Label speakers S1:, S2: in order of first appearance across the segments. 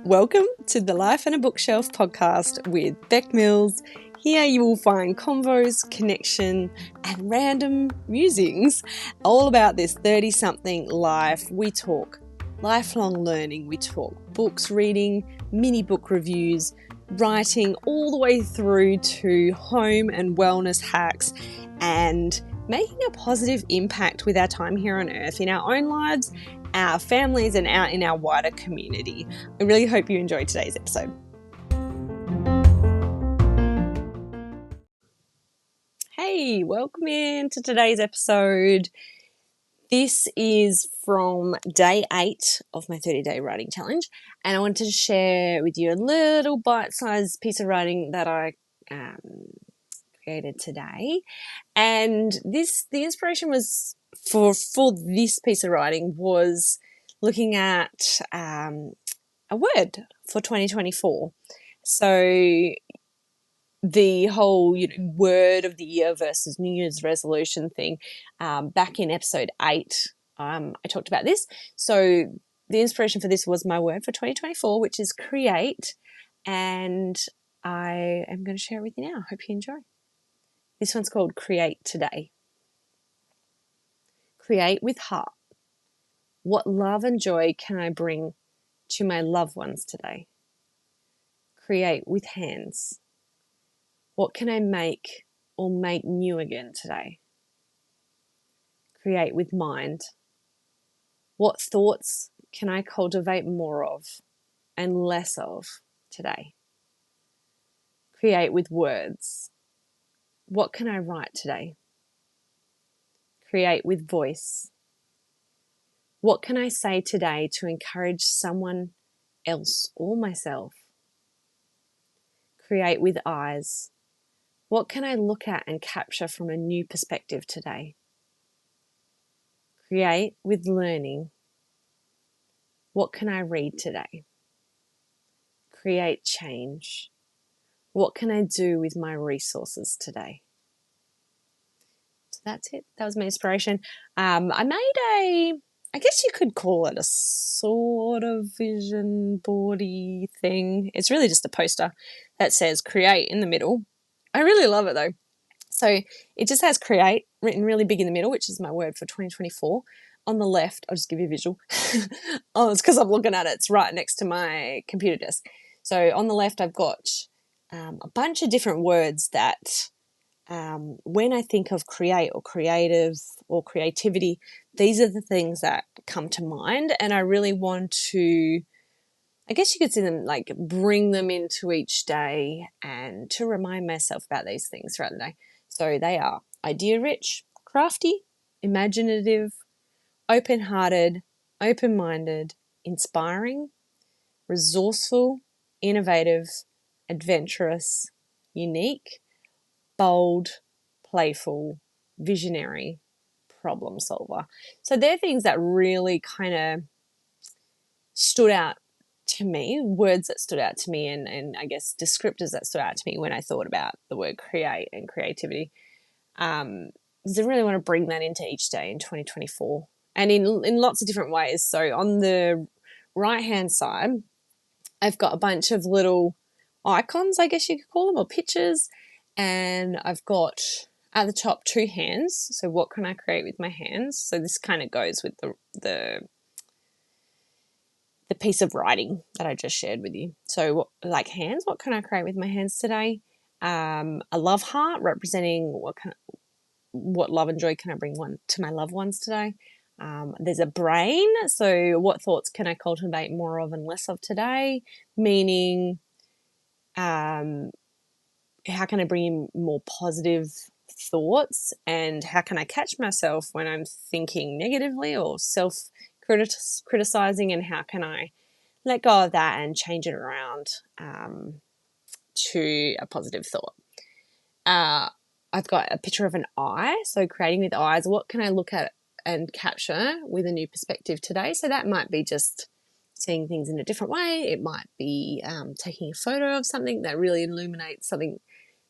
S1: Welcome to the Life and a Bookshelf podcast with Beck Mills. Here you will find convos, connection, and random musings all about this 30-something life. We talk lifelong learning, we talk books reading, mini book reviews, writing, all the way through to home and wellness hacks and making a positive impact with our time here on earth in our own lives, our families, and out in our wider community. I really hope you enjoyed today's episode. Hey, welcome in to today's episode. This is from day 8 of my 30-day writing challenge, and I wanted to share with you a little bite-sized piece of writing that I created today. And the inspiration was for this piece of writing was looking at a word for 2024. So the whole word of the year versus New Year's resolution thing, back in episode 8, I talked about this. So the inspiration for this was my word for 2024, which is create, and I am going to share it with you now. I hope you enjoy. This one's called Create Today. Create with heart. What love and joy can I bring to my loved ones today? Create with hands. What can I make or make new again today? Create with mind. What thoughts can I cultivate more of and less of today? Create with words. What can I write today? Create with voice. What can I say today to encourage someone else or myself? Create with eyes. What can I look at and capture from a new perspective today? Create with learning. What can I read today? Create change. What can I do with my resources today? So that's it. That was my inspiration. I made I guess you could call it a sort of vision boardy thing. It's really just a poster that says create in the middle. I really love it though. So it just has create written really big in the middle, which is my word for 2024. On the left, I'll just give you a visual. Oh, it's because I'm looking at it. It's right next to my computer desk. So on the left, I've got a bunch of different words that when I think of create or creative or creativity, these are the things that come to mind. And I really want to, I guess you could see them like bring them into each day and to remind myself about these things throughout the day. So they are idea rich, crafty, imaginative, open-hearted, open-minded, inspiring, resourceful, innovative, adventurous, unique, bold, playful, visionary, problem solver. So they're things that really kind of stood out to me, words that stood out to me, and I guess descriptors that stood out to me when I thought about the word create and creativity. Because I really want to bring that into each day in 2024 and in lots of different ways. So on the right-hand side, I've got a bunch of little icons, I guess you could call them, or pictures. And I've got at the top 2 hands. So what can I create with my hands? So this kind of goes with the piece of writing that I just shared with you. So like hands, what can I create with my hands today? A love heart representing what love and joy can I bring to my loved ones today? There's a brain. So what thoughts can I cultivate more of and less of today? Meaning, how can I bring in more positive thoughts, and how can I catch myself when I'm thinking negatively or self-criticizing, and how can I let go of that and change it around to a positive thought? I've got a picture of an eye, so creating with eyes. What can I look at and capture with a new perspective today? So that might be just seeing things in a different way. It might be taking a photo of something that really illuminates something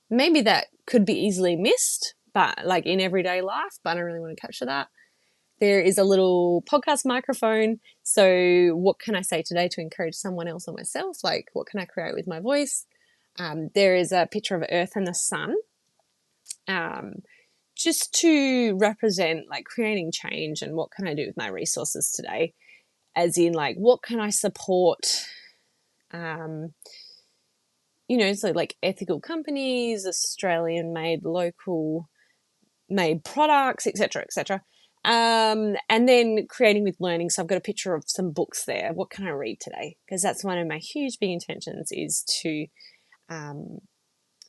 S1: maybe that could be easily missed, but like in everyday life, but I don't really want to capture that. There is a little podcast microphone. So what can I say today to encourage someone else or myself? Like, what can I create with my voice? There is a picture of Earth and the sun, just to represent like creating change and what can I do with my resources today, as in like what can I support, so like ethical companies, Australian made, local made products, etc., etc. And then creating with learning. So I've got a picture of some books there. What can I read today? Because that's one of my huge big intentions, is to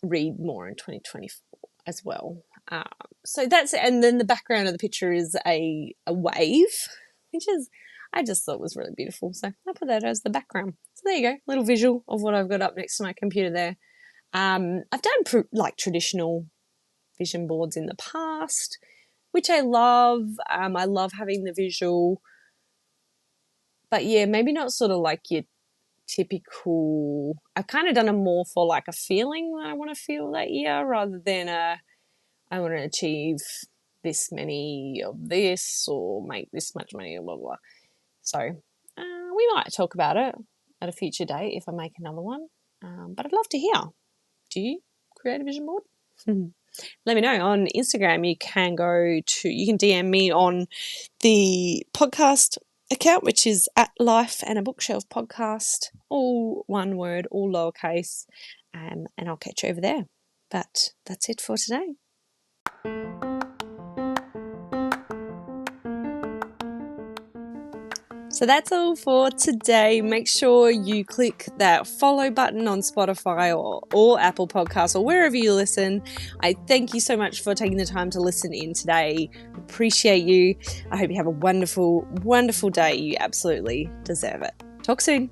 S1: read more in 2024 as well. So that's it. And then the background of the picture is a wave, which is, I just thought was really beautiful. So I put that as the background. So there you go, little visual of what I've got up next to my computer there. I've done like traditional vision boards in the past, which I love. I love having the visual, but yeah, maybe not sort of like your typical. I've kind of done them more for like a feeling that I want to feel that year, rather than I want to achieve this many of this or make this much money or blah blah. So we might talk about it at a future date if I make another one. But I'd love to hear. Do you create a vision board? Let me know on Instagram. You can DM me on the podcast account, which is at Life and a Bookshelf Podcast, all one word, all lowercase, and I'll catch you over there. But that's it for today. So that's all for today. Make sure you click that follow button on Spotify or Apple Podcasts or wherever you listen. I thank you so much for taking the time to listen in today. Appreciate you. I hope you have a wonderful, wonderful day. You absolutely deserve it. Talk soon.